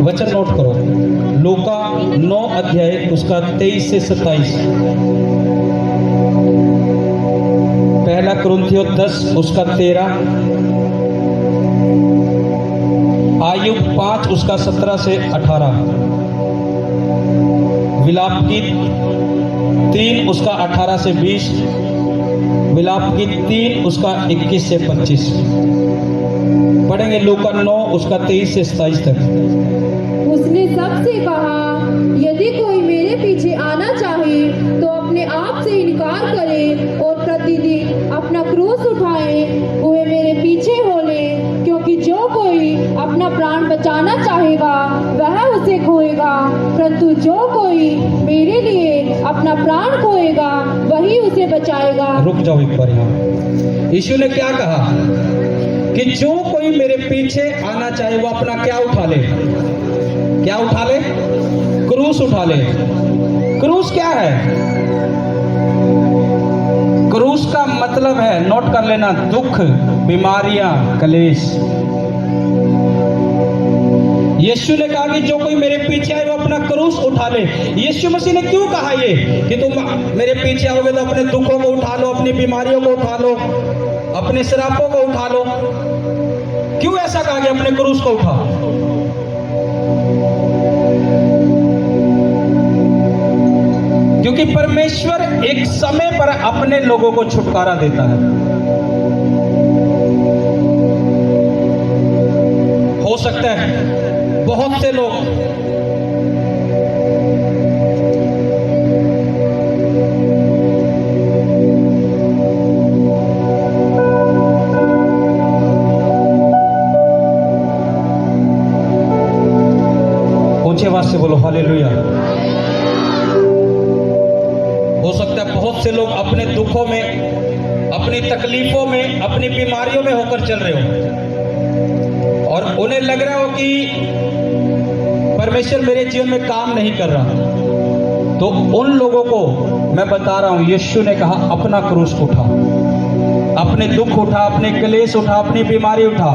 वचन नोट करो, लूका 9 अध्याय उसका 23 से 27, पहला कुरिन्थियों 10 उसका 13, आयुब 5 उसका 17 से 18, विलाप गीत 3 उसका 18 से 20, विलाप गीत 3 उसका 21 से 25। पढ़ेंगे लूका 9 उसका 23 से 27 तक। उसने सबसे कहा, यदि कोई मेरे पीछे आना चाहे तो अपने आप से इनकार करे और प्रतिदिन अपना क्रूस उठाए वह मेरे पीछे हो ले। क्योंकि जो कोई अपना प्राण बचाना चाहेगा वह उसे खोएगा, परंतु जो कोई मेरे लिए अपना प्राण खोएगा वही उसे बचाएगा। रुक जाओ एक बार यहाँ। यीशु ने क्या कहा कि जो कोई मेरे पीछे आना चाहे वो अपना क्या उठा ले, क्या उठा ले? क्रूस उठा ले। क्रूस क्या है? क्रूस का मतलब है, नोट कर लेना, दुख, बीमारियां, कलेश। यीशु ने कहा कि जो कोई मेरे पीछे आए वो अपना क्रूस उठा ले। यीशु मसीह ने क्यों कहा ये कि तुम मेरे पीछे आओगे तो अपने दुखों को उठा लो, अपनी बीमारियों को उठा लो, अपने श्रापों को उठा लो? क्यों ऐसा कहा कि अपने क्रूस को उठा? क्योंकि परमेश्वर एक समय पर अपने लोगों को छुटकारा देता है। हो सकता है बहुत से लोग ऊंचे आवाज से बोलो हालेलुया। हो सकता है बहुत से लोग अपने दुखों में, अपनी तकलीफों में, अपनी बीमारियों में होकर चल रहे हो और उन्हें लग रहा हो कि परमेश्वर मेरे जीवन में काम नहीं कर रहा। तो उन लोगों को मैं बता रहा हूं, यीशु ने कहा अपना क्रूस उठा, अपने दुख उठा, अपने क्लेश उठा, अपनी बीमारी उठा।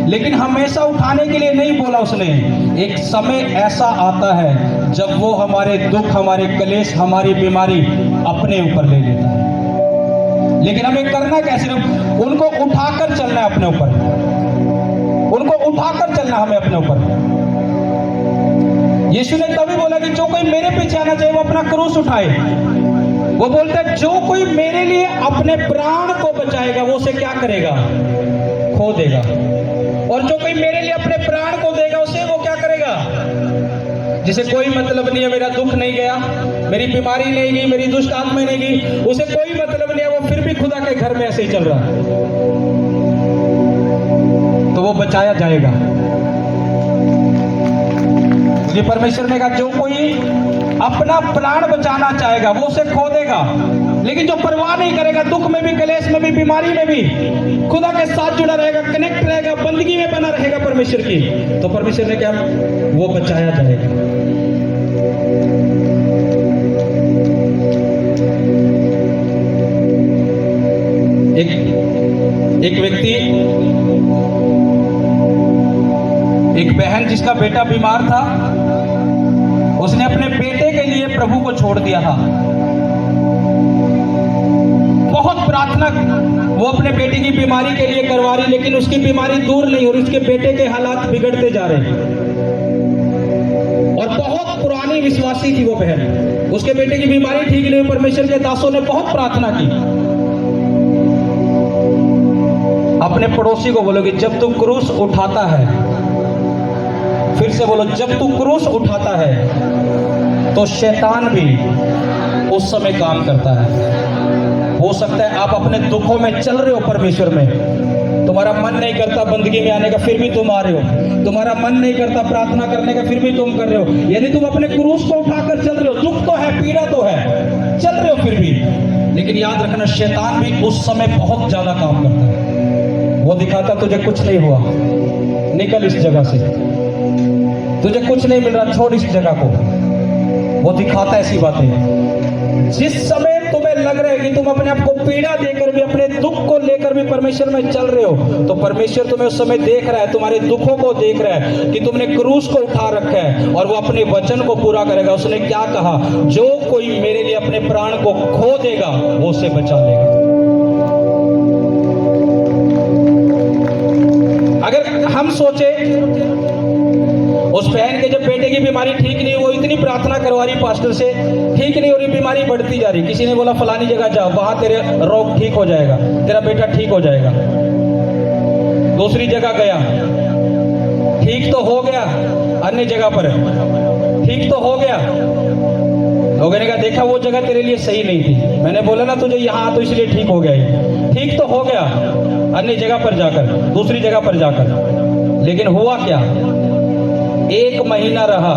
लेकिन हमेशा उठाने के लिए नहीं बोला उसने। एक समय ऐसा आता है जब वो हमारे दुख, हमारे क्लेश, हमारी बीमारी अपने ऊपर ले लेता है। लेकिन हमें करना कैसे? उनको उठाकर चलना है अपने ऊपर, उनको उठाकर चलना हमें अपने ऊपर। यीशु ने तभी बोला कि जो कोई मेरे पीछे आना चाहिए वो अपना क्रूस उठाए। वो बोलता है जो कोई मेरे लिए अपने प्राण को बचाएगा वो उसे क्या करेगा? खो देगा। और जो कोई मेरे लिए अपने प्राण को देगा उसे वो क्या करेगा? जिसे कोई मतलब नहीं है, मेरा दुख नहीं गया, मेरी बीमारी नहीं गई, मेरी दुष्ट आत्मा नहीं गई, उसे कोई मतलब नहीं है, वो फिर भी खुदा के घर में ऐसे ही चल रहा है, तो वो बचाया जाएगा। ये परमेश्वर ने कहा जो कोई अपना प्राण बचाना चाहेगा वो उसे खो देगा। लेकिन जो परवाह नहीं करेगा, दुख में भी, कलेश में भी, बीमारी में भी खुदा के साथ जुड़ा रहेगा, कनेक्ट रहेगा, बंदगी में बना रहेगा परमेश्वर की, तो परमेश्वर ने क्या? वो बचाया जाएगा। एक व्यक्ति, एक बहन जिसका बेटा बीमार था, उसने अपने बेटे के लिए प्रभु को छोड़ दिया था। बहुत प्रार्थना वो अपने बेटे की बीमारी के लिए करवा रही, लेकिन उसकी बीमारी दूर नहीं हो रही, उसके बेटे के हालात बिगड़ते जा रहे हैं। और बहुत पुरानी विश्वासी थी वो बहन, उसके बेटे की बीमारी ठीक नहीं। परमेश्वर के दासों ने बहुत प्रार्थना की। अपने पड़ोसी को बोलो कि जब तू क्रूस उठाता है, फिर से बोलो, जब तू क्रूस उठाता है तो शैतान भी उस समय काम करता है। हो सकता है आप अपने दुखों में चल रहे हो परमेश्वर में, तुम्हारा मन नहीं करता बंदगी में आने का, फिर भी तुम आ रहे हो। तुम्हारा मन नहीं करता प्रार्थना करने का, फिर भी तुम कर रहे हो। यदि तुम अपने क्रूस को उठाकर चल रहे हो, दुख तो है, पीड़ा तो है, चल रहे हो फिर भी, लेकिन याद रखना शैतान भी उस समय बहुत ज्यादा काम करता है। वो दिखाता तुझे कुछ नहीं हुआ, निकल इस जगह से, तुझे कुछ नहीं मिल रहा, छोड़ इस जगह को। वो दिखाता ऐसी बातें। जिस समय तुम्हें लग रहा है कि तुम अपने आप को पीड़ा देकर भी, अपने दुख को लेकर भी परमेश्वर में चल रहे हो, तो परमेश्वर तुम्हें उस समय देख रहा है, तुम्हारे दुखों को देख रहा है कि तुमने क्रूस को उठा रखा है, और वो अपने वचन को पूरा करेगा। उसने क्या कहा? जो कोई मेरे लिए अपने प्राण को खो देगा वो उसे बचा लेगा। अगर हम सोचे, उस बहन के जब बेटे की बीमारी ठीक नहीं, वो इतनी प्रार्थना करवा रही पास्टर से, ठीक नहीं हो रही, बीमारी बढ़ती जा रही, किसी ने बोला फलानी जगह जाओ, वहां तेरे रोग ठीक हो जाएगा, तेरा बेटा ठीक हो जाएगा। दूसरी जगह गया, ठीक तो हो गया, अन्य जगह पर ठीक तो हो गया, लोगों ने कहा देखा वो जगह तेरे लिए सही नहीं थी, मैंने बोला ना तुझे यहाँ तो इसलिए ठीक हो गया। ठीक तो हो गया अन्य जगह पर जाकर, दूसरी जगह पर जाकर, लेकिन हुआ क्या? 1 महीना रहा,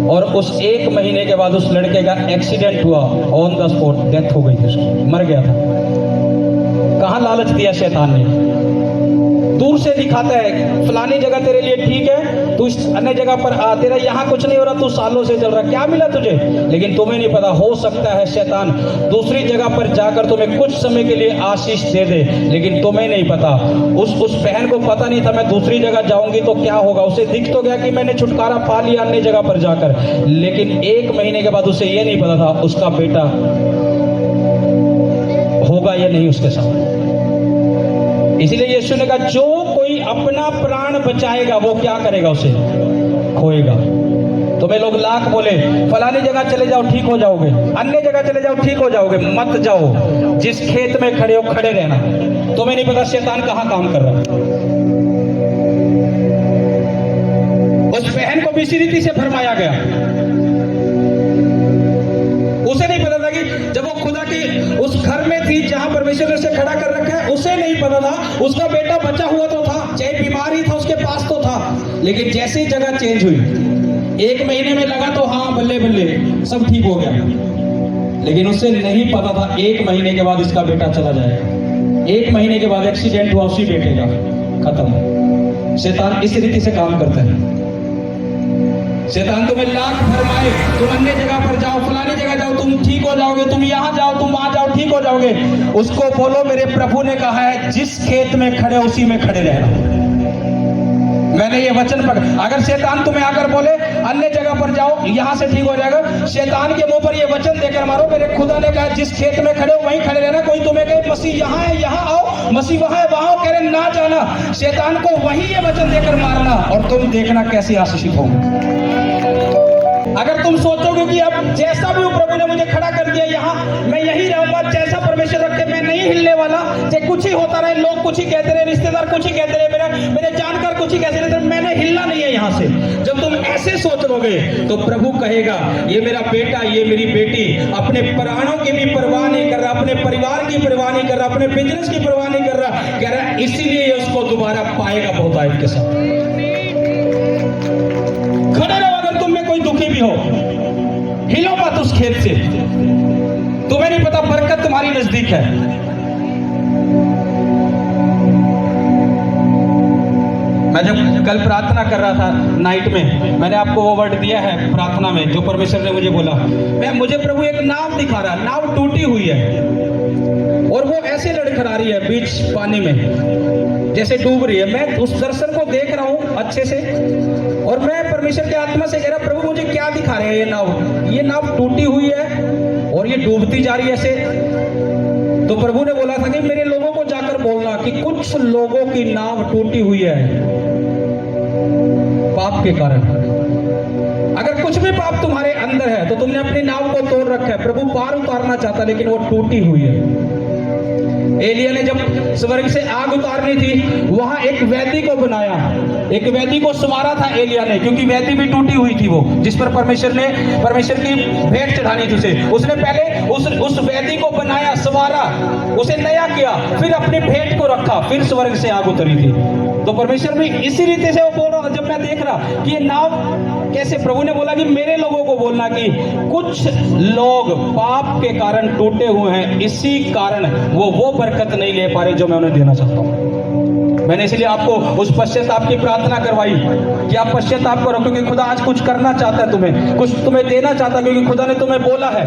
और उस 1 महीने के बाद उस लड़के का एक्सीडेंट हुआ, ऑन द स्पॉट डेथ हो गई थी, उसकी मर गया था। कहां लालच दिया शैतान ने? दूर से दिखाता है फलानी जगह तेरे लिए ठीक है, तू इस अन्य जगह पर आ, तेरा यहाँ कुछ नहीं हो रहा, तू सालों से चल रहा, क्या मिला तुझे? लेकिन तुम्हें नहीं पता, हो सकता है शैतान दूसरी जगह पर जाकर तुम्हें कुछ समय के लिए आशीष दे दे, लेकिन तुम्हें नहीं पता। उस बहन को पता नहीं था मैं दूसरी जगह जाऊंगी तो क्या होगा। उसे दिख तो गया कि मैंने छुटकारा पा लिया अन्य जगह पर जाकर, लेकिन 1 महीने के बाद उसे यह नहीं पता था उसका बेटा होगा या नहीं उसके साथ। इसलिए यीशु ने कहा जो कोई अपना प्राण बचाएगा वो क्या करेगा? उसे खोएगा। तुम्हें लोग लाख बोले फलानी जगह चले जाओ ठीक हो जाओगे, अन्य जगह चले जाओ ठीक हो जाओगे, मत जाओ। जिस खेत में खड़े हो खड़े रहना। तुम्हें नहीं पता शैतान कहां काम कर रहा है। उस बहन को भी इसी रीति से फरमाया गया। उसे नहीं पता था कि जब वो खुदा की उस घर में थी जहां परमेश्वर ने उसे खड़ा कर रखा है, उसे नहीं पता था उसका बेटा बचा हुआ तो था, चाहे बीमारी था उसके पास तो था, लेकिन जैसे ही जगह चेंज हुई 1 महीने में लगा तो हाँ बल्ले बल्ले सब ठीक हो गया, लेकिन उसे नहीं पता था 1 महीने के बाद इसका बेटा चला जाएगा। 1 महीने के बाद एक्सीडेंट हुआ उसी बेटे का, खत्म। शैतान इस रीति से काम करता है। शैतान तुम्हें लाख फरमाए, तुम अन्य जगह पर जाओ, फलानी जगह जाओ, तुम ठीक हो जाओगे, तुम यहाँ जाओ, तुम वहां जाओ, ठीक हो जाओगे। उसको बोलो मेरे प्रभु ने कहा है जिस खेत में खड़े उसी में खड़े रहना। मैंने ये वचन पढ़, अगर शैतान तुम्हें आकर बोले अन्य जगह पर जाओ यहाँ से ठीक हो जाएगा, शैतान के मुंह पर ये वचन देकर मारो मेरे खुदा ने कहा जिस खेत में खड़े हो वहीं खड़े रहना। कोई तुम्हें कहे मसीह यहाँ है यहाँ आओ, मसीह वहां है वहां कह रहे ना जाना, शैतान को वहीं ये वचन देकर मारना, और तुम देखना कैसे आशीषित होंगे। अगर तुम सोचोगे कि अब जैसा भी प्रभु ने मुझे खड़ा कर दिया यहाँ मैं यही रहूंगा, जैसा परमेश्वर रखे मैं नहीं हिलने वाला, चाहे कुछ ही होता रहे, लोग कुछ ही कहते रहे, रिश्तेदार कुछ ही कहते रहे, मेरे जानकार कुछ ही कहते रहे, मैंने हिलना नहीं है यहाँ से। जब तुम ऐसे सोच लोगे तो प्रभु कहेगा ये मेरा बेटा ये मेरी बेटी अपने प्राणों की भी परवाह नहीं कर रहा, अपने परिवार की परवाह नहीं कर रहा, अपने बिजनेस की परवाह नहीं कर रहा, कह रहा है इसीलिए उसको दोबारा पाएगा बहुतायत के साथ। खड़े रहो अगर तुम में कोई दुखी भी हो, हिलो मत उस खेत से, तुम्हें नहीं पता बरकत तुम्हारी नजदीक है। मैं जब कल प्रार्थना कर रहा था नाइट में, मैंने आपको वो वर्ड दिया है प्रार्थना में जो परमेश्वर ने मुझे बोला, मुझे प्रभु एक नाव दिखा रहा है, नाव टूटी हुई है और वो ऐसे लड़खड़ा रही है बीच पानी में जैसे डूब रही है। मैं उस दर्शन को देख रहा हूं अच्छे से और मैं परमेश्वर के आत्मा से कह रहा प्रभु मुझे क्या दिखा रहे हैं? ये नाव टूटी हुई है और ये डूबती जा रही है ऐसे। तो प्रभु ने बोला था कि मेरे लोगों को जाकर बोलना कि कुछ लोगों की नाव टूटी हुई है पाप के कारण। अगर कुछ भी पाप तुम्हारे अंदर है तो तुमने अपनी नाव को तोड़ रखा है, प्रभु पार उतारना चाहता लेकिन वो टूटी हुई है। एलिया ने जब स्वर्ग से आग उतारनी थी वहां एक वेदी को बनाया, एक वेदी को संवारा था एलिया ने, क्योंकि वेदी भी टूटी हुई थी वो जिस पर परमेश्वर की भेंट चढ़ानी थी उसे। उसने पहले उस वेदी को बनाया, संवारा, उसे नया किया, फिर अपनी भेंट को रखा, फिर स्वर्ग से आग उतरी थी। तो परमेश्वर भी इसी रीति से वो बोल रहा था। जब मैं देख रहा कि ये नाव कैसे, प्रभु ने बोला कि मेरे लोगों को बोलना कि कुछ लोग पाप के कारण टूटे हुए हैं, इसी कारण वो बरकत नहीं ले पा रहे जो मैं उन्हें देना चाहता हूं। मैंने इसलिए आपको उस पश्चाताप की प्रार्थना करवाई कि आप पश्चाताप करो, क्योंकि खुदा आज कुछ करना चाहता है, तुम्हें कुछ तुम्हें देना चाहता है, क्योंकि खुदा ने तुम्हें बोला है।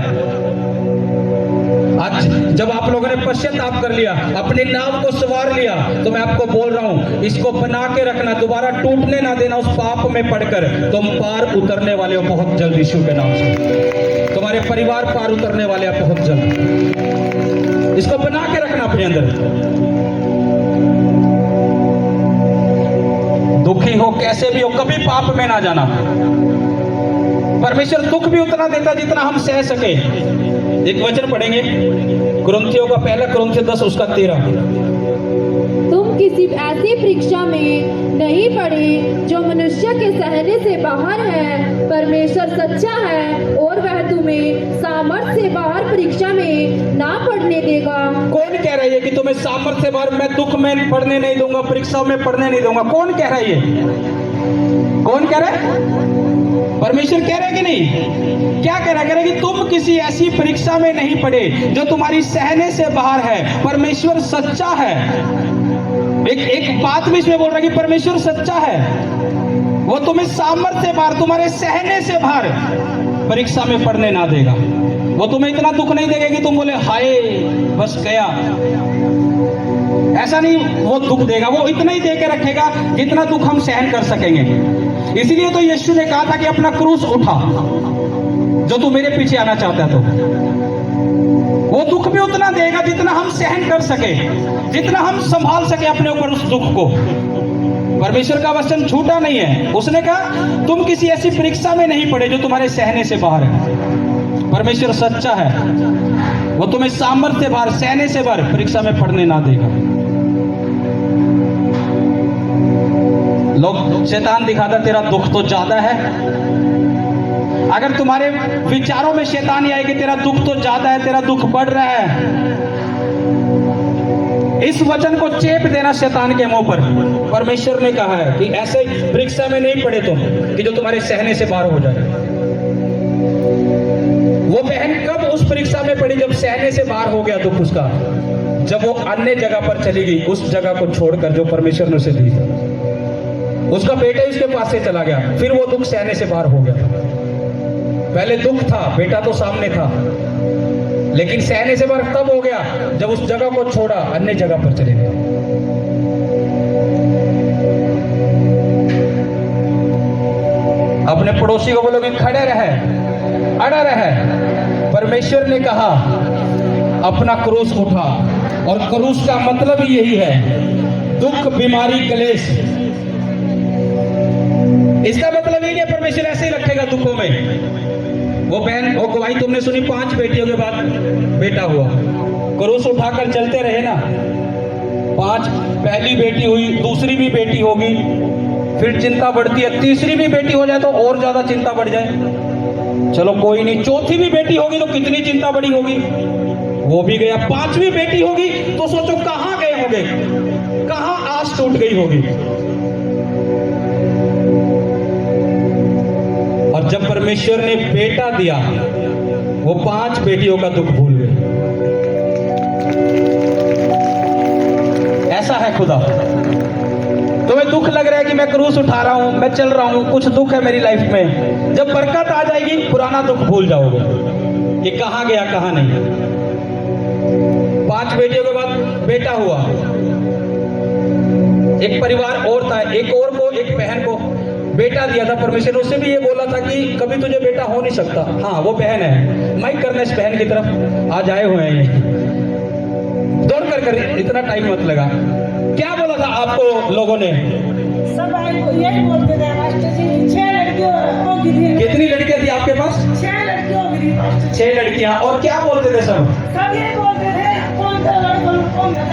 आज जब आप लोगों ने पश्चाताप कर लिया, अपने नाव को सवार लिया, तो मैं आपको बोल रहा हूं, इसको बना के रखना, दोबारा टूटने ना देना उस पाप में पड़कर। तुम पार उतरने वाले हो बहुत जल्द यीशु के नाम से। तुम्हारे परिवार पार उतरने वाले हैं बहुत जल्द। इसको बना के रखना अपने अंदर। दुखी हो, कैसे भी हो, कभी पाप में ना जाना। परमेश्वर दुख भी उतना देता जितना हम सह सके। एक वचन पढ़ेंगे, कुरिन्थियों का पहला कुरिन्थियों 10 उसका 13। तुम किसी ऐसी परीक्षा में नहीं पड़े जो मनुष्य के सहने से बाहर है। परमेश्वर सच्चा है और वह तुम्हें सामर्थ्य से बाहर परीक्षा में ना पड़ने देगा। कौन कह रहा है कि तुम्हें सामर्थ्य से बाहर, मैं दुख में पढ़ने नहीं दूंगा, परीक्षाओं में पढ़ने नहीं दूंगा? कौन कह रहा है ये? कौन कह रहा है? परमेश्वर कह रहा है कि नहीं? क्या कह रहा है? कह रहा है कि तुम किसी ऐसी परीक्षा में नहीं पड़े जो तुम्हारी सहने से बाहर है। परमेश्वर सच्चा है। एक बात भी इसमें बोल रहा है कि परमेश्वर सच्चा है, वो तुम्हें सामर्थ्य से बाहर, तुम्हारे सहने से बाहर परीक्षा में पढ़ने ना देगा। वो तुम्हें इतना दुख नहीं देगा कि तुम बोले हाय बस गया। ऐसा नहीं, वो दुख देगा, वो इतना ही दे के रखेगा जितना दुख हम सहन कर सकेंगे। इसलिए तो यीशु ने कहा था कि अपना क्रूस उठा, जो तू मेरे पीछे आना चाहता है। तो वो दुख भी उतना देगा जितना हम सहन कर सके, जितना हम संभाल सके अपने ऊपर उस दुख को। परमेश्वर का वचन झूठा नहीं है। उसने कहा तुम किसी ऐसी परीक्षा में नहीं पड़े जो तुम्हारे सहने से बाहर है। परमेश्वर सच्चा है, वो तुम्हें सामर्थ्य से बाहर, सहने से बाहर परीक्षा में पढ़ने ना देगा। लोग शैतान दिखाता तेरा दुख तो ज्यादा है। अगर तुम्हारे विचारों में शैतान आए कि तेरा दुख तो ज्यादा है, तेरा दुख बढ़ रहा है, इस वचन को चेप देना शैतान के मुंह पर। परमेश्वर ने कहा है कि ऐसे परीक्षा में नहीं पड़े तुम कि जो तुम्हारे सहने से बाहर हो जाए। वो बहन कब उस परीक्षा में पड़ी? जब सहने से बाहर हो गया दुख उसका, जब वो अन्य जगह पर चली गई, उस जगह को छोड़कर जो परमेश्वर ने उसे दी। उसका बेटा ही उसके पास से चला गया, फिर वो दुख सहने से बाहर हो गया। पहले दुख था, बेटा तो सामने था, लेकिन सहने से बाहर तब हो गया जब उस जगह को छोड़ा, अन्य जगह पर चले गए। अपने पड़ोसी को बोलोगे खड़े रहे, अड़ा रहे। परमेश्वर ने कहा अपना क्रूस उठा, और क्रूस का मतलब ही यही है, दुख, बीमारी, क्लेश। इसका मतलब ये नहीं परमेश्वर ऐसे ही रखेगा दुखों में। वो बहन, वो गवाही तुमने सुनी, 5 बेटियों के बाद बेटा हुआ। क्रूस उठाकर चलते रहे ना, 5, पहली बेटी हुई, दूसरी भी बेटी होगी, फिर चिंता बढ़ती है, तीसरी भी बेटी हो जाए तो और ज्यादा चिंता बढ़ जाए। चलो कोई नहीं, चौथी भी बेटी होगी तो कितनी चिंता बड़ी होगी, वो भी गया। 5वीं बेटी होगी तो सोचो कहां गए होंगे, कहां आस टूट गई होगी। और जब परमेश्वर ने बेटा दिया, वो 5 बेटियों का दुख भूल गए। ऐसा है खुदा। तुम्हें दुख लग रहा है कि मैं क्रूस उठा रहा हूं, मैं चल रहा हूं, कुछ दुख है मेरी लाइफ में। जब बरकत आ जाएगी पुराना दुख भूल जाओगे कि कहां गया कहां नहीं। 5 बेटियों के बाद बेटा हुआ। एक परिवार और था, एक और को, एक बहन को बेटा दिया था परमेश्वर ने। उससे भी ये बोला था कि कभी तुझे बेटा हो नहीं सकता। हाँ, वो बहन है, माइक करने इस बहन की तरफ आज आए हुए हैं। ये दौड़ कर इतना टाइम मत लगा। क्या बोला था आपको लोगों ने? सब यही बोलते थे मास्टर जी, 6 लड़कियों होगी थी। कितनी लड़कियां थी आपके पास? 6 लड़कियों होगी थी। 6 लड़कियां। और क्या बोलते थे सब? सब यही बोलते थे कौन सा लड़का कौन सा।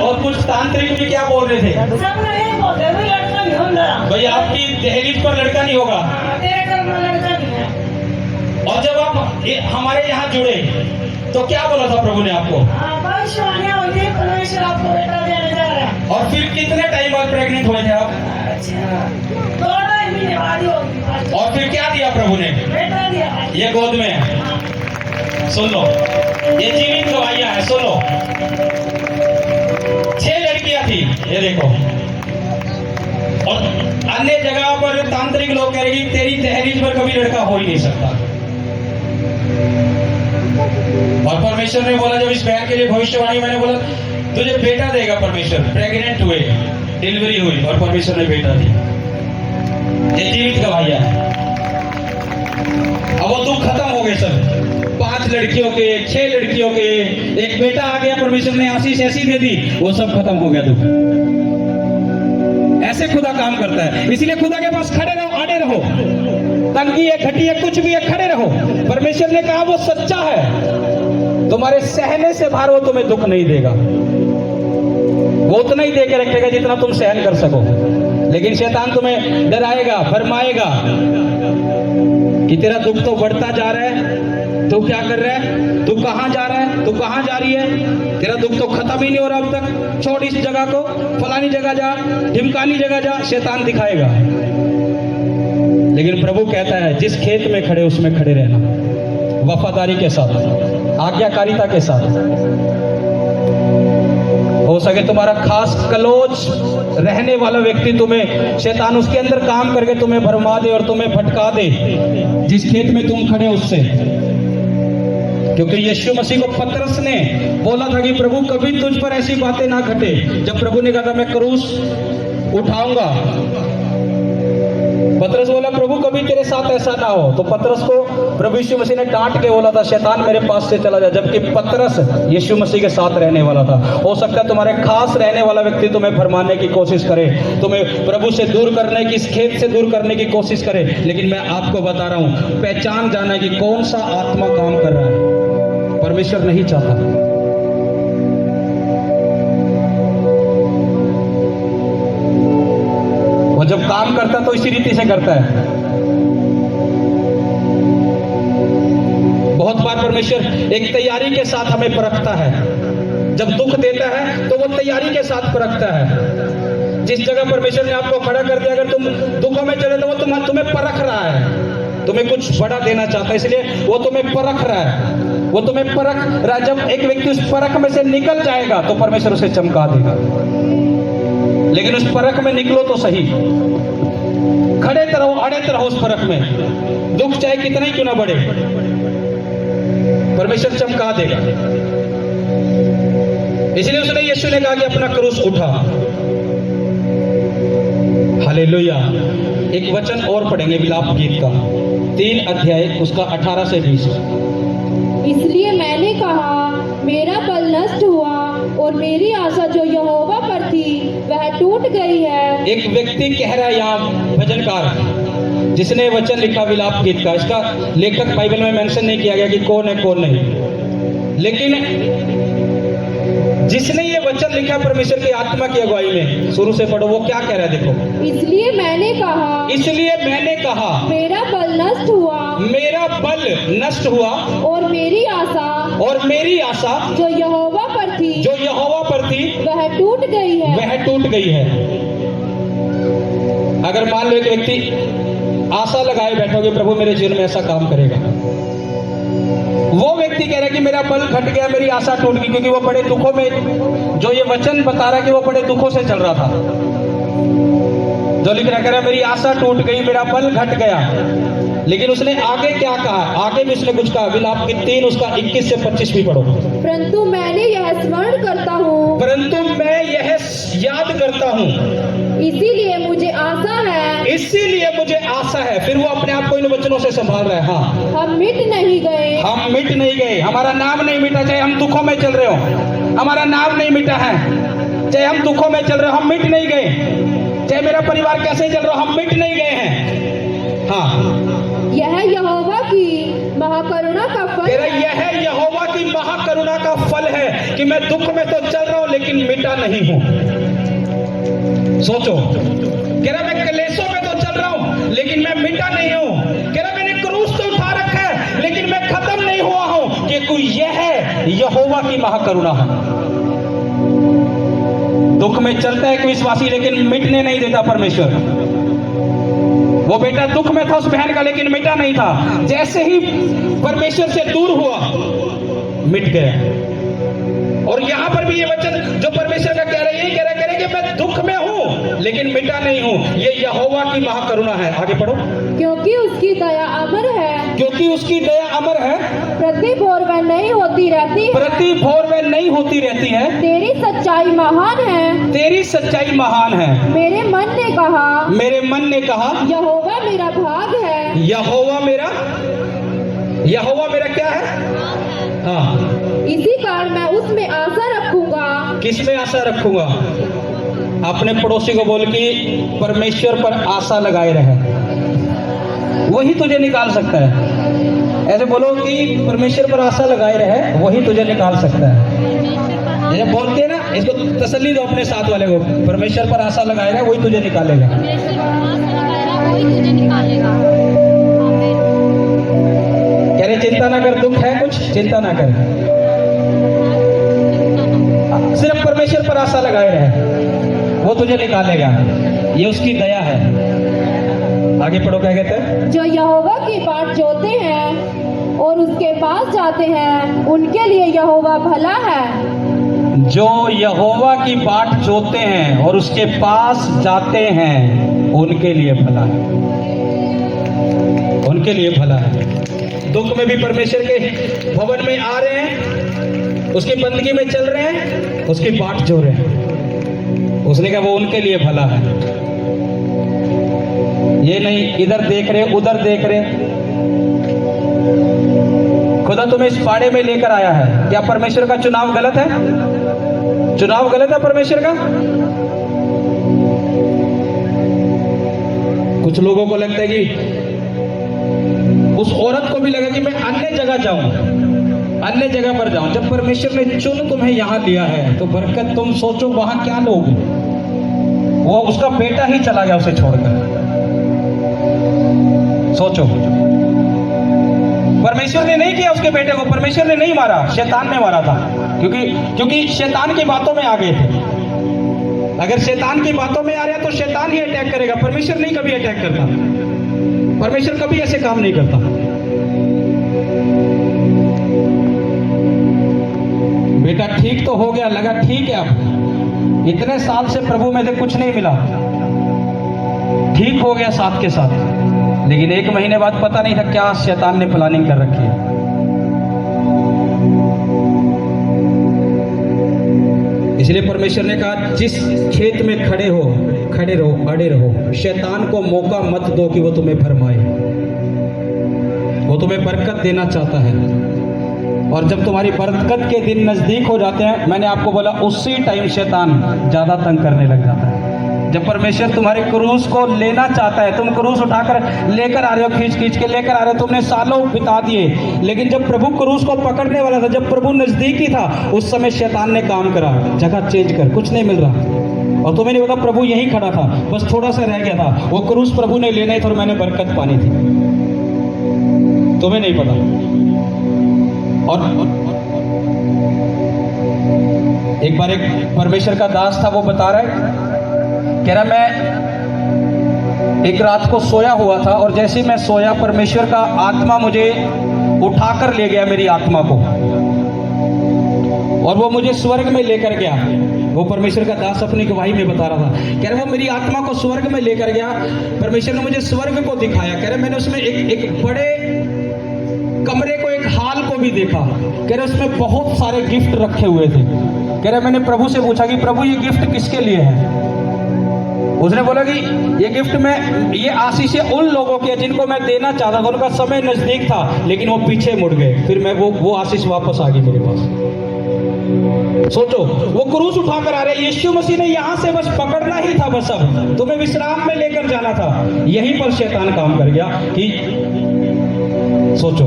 और कुछ तांत्रिक भी क्या बोल रहे थे? सब यही बोलते थे लड़का नहीं होगा भाई, आपकी दहलीज पर लड़का नहीं होगा। तेरे घर में लड़का नहीं है। और जब आप हमारे यहाँ जुड़े तो क्या बोला था प्रभु ने आपको? भविष्यवाणियां हुई थी, परमेश्वर आपको बेटा देने जा रहा है। और फिर कितने टाइम बाद प्रेग्नेंट हुए थे आप? अच्छा, 2-2 महीने बाद होगी। और फिर क्या दिया प्रभु ने? बेटा दिया। ये गोद में सुन लो, ये जीवित गवाहियां है, सुन लो। 6 लड़कियां थी, ये देखो। और अन्य जगह पर तांत्रिक लोग कह रहे हैं तेरी दहलीज पर कभी लड़का हो ही नहीं सकता। और परमेश्वर ने बोला, जब इस बहन के लिए भविष्यवाणी मैंने बोला तुझे बेटा देगा परमेश्वर, प्रेग्नेंट हुए, डिलीवरी हुई और परमेश्वर ने बेटा दिया। ये जीवित गवाहियां है। अब वो दुख खत्म हो गए सब, 5 लड़कियों के, 6 लड़कियों के, एक बेटा आ गया, परमेश्वर ने आशीष ऐसी दे दी, वो सब खत्म हो गया दुख। ऐसे खुदा काम करता है। इसलिए खुदा के पास खड़े रहो, अड़े रहो, तंगी है, घटी है, कुछ भी है, खड़े रहो। परमेश्वर ने कहा वो सच्चा है, तुम्हारे सहने से बाहर वो तुम्हें दुख नहीं देगा। वो उतना ही दे के रखेगा जितना तुम सहन कर सको, लेकिन शैतान तुम्हें डराएगा, फरमाएगा कि तेरा दुख तो बढ़ता जा रहा है, तू क्या कर रहा है, तू कहां जा रहा है, तू कहां जा रही है, तेरा दुख तो खत्म ही नहीं हो रहा अब तक, छोड़ इस जगह को, फलानी जगह जा, ढिमकानी जगह जा, शैतान दिखाएगा। लेकिन प्रभु कहता है जिस खेत में खड़े उसमें खड़े रहना, वफादारी के साथ, आज्ञाकारिता के साथ। हो सके तुम्हारा खास क्लोज रहने वाला व्यक्ति तुम्हें, शैतान उसके अंदर काम करके तुम्हें भरमा दे और तुम्हें भटका दे जिस खेत में तुम खड़े उससे। क्योंकि यीशु मसीह को पतरस ने बोला था कि प्रभु कभी तुझ पर ऐसी बातें ना घटे। जब प्रभु ने कहा था मैं क्रूस उठाऊंगा, पतरस बोला प्रभु कभी तेरे साथ ऐसा ना हो। तो पतरस को प्रभु यीशु मसीह ने डांट के बोला था शैतान मेरे पास से चला जा, जबकि पतरस यीशु मसीह के साथ रहने वाला था। हो सकता है तुम्हारे खास रहने वाला व्यक्ति तुम्हें फरमाने की कोशिश करे, तुम्हें प्रभु से दूर करने की, इस खेत से दूर करने की कोशिश करे, लेकिन मैं आपको बता रहा हूं, पहचान जाना कि कौन सा आत्मा काम कर रहा है। परमेश्वर नहीं चाहता। वो जब काम करता तो इसी रीति से करता है। बहुत बार परमेश्वर एक तैयारी के साथ हमें परखता है। जब दुख देता है तो वो तैयारी के साथ परखता है। जिस जगह परमेश्वर ने आपको खड़ा कर दिया, अगर तुम दुखों में चले तो वो तुम्हें परख रहा है, तुम्हें कुछ बड़ा देना चाहता है, इसलिए वो तुम्हें परख रहा है। वो तुम्हें परख रहा है। जब एक व्यक्ति उस परख में से निकल जाएगा तो परमेश्वर उसे चमका देगा। लेकिन उस परख में निकलो तो सही, खड़े रहो, अड़े रहो उस परख में, दुख चाहे कितना ही क्यों ना बढ़े, परमेश्वर चमका देगा। इसलिए उसने, यीशु ने कहा कि अपना क्रूस उठा। हालेलुया। एक वचन और पढ़ेंगे विलाप गीत का 3 अध्याय उसका 18 से 20। इसलिए मैंने कहा मेरा बल नष्ट हुआ और मेरी आशा जो यहोवा पर थी वह टूट गई है। एक व्यक्ति कह रहा है यहाँ भजनकार जिसने वचन लिखा विलाप गीत का, इसका लेखक बाइबल में मेंशन नहीं किया गया कि कौन है कौन नहीं, लेकिन जिसने ये वचन लिखा परमेश्वर की आत्मा की अगुवाई में, शुरू से पढ़ो वो क्या कह रहा है देखो। इसलिए मैंने कहा मेरा बल नष्ट हुआ, मेरा बल नष्ट हुआ और मेरी आशा जो यहोवा पर थी वह टूट गई है। अगर मान लो एक व्यक्ति आशा लगाए बैठोगे प्रभु मेरे जीवन में ऐसा काम करेगा, वो व्यक्ति कह रहा है कि मेरा बल घट गया, मेरी आशा टूट गई, क्योंकि वो बड़े दुखों में, जो ये वचन बता रहा है कि वो बड़े दुखों से चल रहा था। जो लिख रहा है मेरी आशा टूट गई, मेरा बल घट गया। लेकिन उसने आगे क्या कहा, आगे भी उसने कुछ कहा। विलाप की 3 उसका 21 से 25 भी पढ़ो। परंतु मैं यह याद करता हूँ, इसीलिए मुझे आशा है। फिर वो अपने आप को इन वचनों से संभाल रहा है। हाँ, हम मिट नहीं गए, हमारा नाम नहीं मिटा, चाहे हम दुखों में चल रहे हो, हमारा नाम नहीं मिटा है। चाहे हम दुखों में चल रहे हो, हम मिट नहीं गए। चाहे मेरा परिवार कैसे चल रहा हो, हम मिट नहीं गए हैं। हाँ, यह यहोवा की महाकरुणा का फल तेरा यह यहोवा की महाकरुणा का फल है कि मैं दुख में तो चल रहा हूं लेकिन मिटा नहीं हूं। सोचो, कह रहा मैं क्लेशों में तो चल रहा हूं लेकिन मैं मिटा नहीं हूं। कह रहा मैंने क्रूस तो उठा रखा है लेकिन मैं खत्म नहीं हुआ हूं, कि कोई यह है यहोवा की महाकरुणा है। दुख में चलता है एक विश्वासी लेकिन मिटने नहीं देता परमेश्वर। वो बेटा दुख में था उस बहन का लेकिन मिटा नहीं था। जैसे ही परमेश्वर से दूर हुआ मिट गया। और यहां पर भी ये वचन जो परमेश्वर का कह रहा है, यही कह रहा है कि मैं दुख में हूं लेकिन मिटा नहीं हूँ। ये यहोवा की महाकरुणा है। आगे पढ़ो। क्योंकि उसकी दया अमर है, क्योंकि उसकी दया अमर है, प्रति भोर वह नई होती रहती है। प्रति भोर में नहीं होती रहती है। तेरी सच्चाई महान है, तेरी सच्चाई महान है। मेरे मन ने कहा, मेरे मन ने कहा, यहोवा मेरा भाग है। यहोवा मेरा क्या है? हाँ, इसी कारण मैं उसमें आशा रखूंगा। किसमें आशा रखूंगा? अपने पड़ोसी को बोल कि परमेश्वर पर आशा लगाए रहे, वही तुझे निकाल सकता है। ऐसे बोलो कि परमेश्वर पर आशा लगाए रहे, वही तुझे निकाल सकता है। ये बोलते हैं ना, इसको तसल्ली दो अपने साथ वाले को, परमेश्वर पर आशा लगाए रहे, वही तुझे निकालेगा। कह रहे चिंता ना कर, दुख है कुछ, चिंता ना कर, सिर्फ परमेश्वर पर आशा लगाए रहे, वो तुझे निकालेगा। ये उसकी दया है। आगे पढ़ो, क्या कहते हैं? जो यहोवा की बाट जोते हैं और उसके पास जाते हैं, उनके लिए यहोवा भला है। जो यहोवा की बाट जोते हैं और उसके पास जाते हैं, उनके लिए भला है, उनके लिए भला है। दुख में भी परमेश्वर के भवन में आ रहे हैं, उसकी बंदगी में चल रहे हैं, उसकी बाट जो रहे हैं, उसने कहा वो उनके लिए भला है। ये नहीं इधर देख रहे उधर देख रहे। खुदा तुम्हें इस पाड़े में लेकर आया है, क्या परमेश्वर का चुनाव गलत है? चुनाव गलत है परमेश्वर का? कुछ लोगों को लगता है कि उस औरत को भी लगा कि मैं अन्य जगह जाऊं, अन्य जगह पर जाऊं। जब परमेश्वर ने चुन तुम्हें यहां लिया है तो बरकत, तुम सोचो वहां क्या लोगे। वो उसका बेटा ही चला गया उसे छोड़कर, सोचो। परमेश्वर ने नहीं किया उसके बेटे को, परमेश्वर ने नहीं मारा, शैतान ने मारा था। क्योंकि शैतान की बातों में आ गए थे। अगर शैतान की बातों में आ रहा है तो शैतान ही अटैक करेगा, परमेश्वर नहीं कभी अटैक करता। परमेश्वर कभी ऐसे काम नहीं करता। बेटा ठीक तो हो गया, लगा ठीक है, अब इतने साल से प्रभु में से कुछ नहीं मिला, ठीक हो गया साथ के साथ, लेकिन 1 महीने बाद पता नहीं था क्या शैतान ने प्लानिंग कर रखी है। इसलिए परमेश्वर ने कहा जिस खेत में खड़े रहो, अड़े रहो। शैतान को मौका मत दो कि वो तुम्हें भरमाए। वो तुम्हें बरकत देना चाहता है, और जब तुम्हारी बरकत के दिन नजदीक हो जाते हैं, मैंने आपको बोला उसी टाइम शैतान ज्यादा तंग करने लग जाता है। जब परमेश्वर तुम्हारे क्रूस को लेना चाहता है, तुम क्रूस उठाकर लेकर आ रहे हो, खींच के लेकर आ रहे हो, तुमने सालों बिता दिए, लेकिन जब प्रभु क्रूस को पकड़ने वाला था, जब प्रभु नजदीक ही था, उस समय शैतान ने काम करा, जगह चेंज कर, कुछ नहीं मिल रहा, और तुम्हें नहीं पता प्रभु यहीं खड़ा था, बस थोड़ा सा रह गया था, वो क्रूस प्रभु ने लेना ही था और मैंने बरकत पानी थी, तुम्हें नहीं पता। और एक बार एक परमेश्वर का दास था, वो बता रहा है, कह रहा मैं एक रात को सोया हुआ था, और जैसे ही मैं सोया, परमेश्वर का आत्मा मुझे उठाकर ले गया, मेरी आत्मा को, और वो मुझे स्वर्ग में लेकर गया। वो परमेश्वर का दास अपनी गवाही में बता रहा था, कह रहा वो मेरी आत्मा को स्वर्ग में लेकर गया, परमेश्वर ने मुझे स्वर्ग को दिखाया। कह रहा मैंने उसमें एक बड़े कमरे को, एक हाल को भी देखा। कह रहे उसमें बहुत सारे गिफ्ट रखे हुए थे। कह रहे मैंने प्रभु से पूछा कि प्रभु ये गिफ्ट किसके लिए है? उसने बोला कि ये गिफ्ट में, ये आशीषें उन लोगों की है जिनको मैं देना चाहता था, उनका समय नजदीक था, लेकिन वो पीछे मुड़ गए, फिर मैं वो आशीष वापस आ गई मेरे पास। सोचो, वो क्रूस उठाकर आ रहे, यीशु मसीह ने यहां से बस पकड़ना ही था, बस अब तुम्हें विश्राम में लेकर जाना था, यहीं पर शैतान काम कर गया कि सोचो।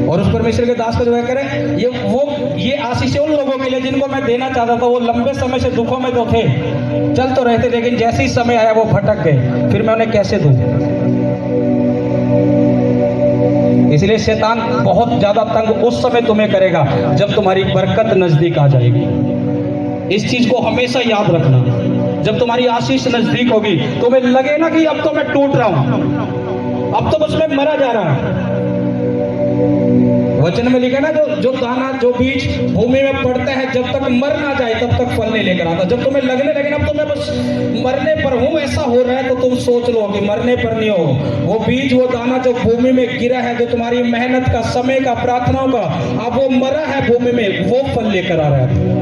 और उस परमेश्वर के दास को जो है करे, ये आशीष उन लोगों के लिए जिनको मैं देना चाहता था, वो लंबे समय से दुखों में तो थे, चल तो रहे थे, लेकिन जैसे ही समय आया वो भटक गए, फिर मैं उन्हें कैसे दूं? इसलिए शैतान बहुत ज्यादा तंग उस समय तुम्हें करेगा जब तुम्हारी बरकत नजदीक आ जाएगी। इस चीज को हमेशा याद रखना। जब तुम्हारी आशीष नजदीक होगी, तुम्हें लगे ना कि अब तो मैं टूट रहा हूं, अब तो बस मैं मरा जा रहा हूं, वचन में लिखा ना, जो दाना, जो बीज भूमि में पड़ता है, जब तक मर ना जाए तब तक फल नहीं लेकर आता। जब तुम्हें लगने लगे ना अब तो मैं बस मरने पर हूं, ऐसा हो रहा है, तो तुम सोच लो कि मरने पर नहीं हो। वो बीज, वो दाना जो भूमि में गिरा है, जो तुम्हारी मेहनत का, समय का, प्रार्थनाओं का, अब वो मरा है भूमि में, वो फल लेकर आ रहा है।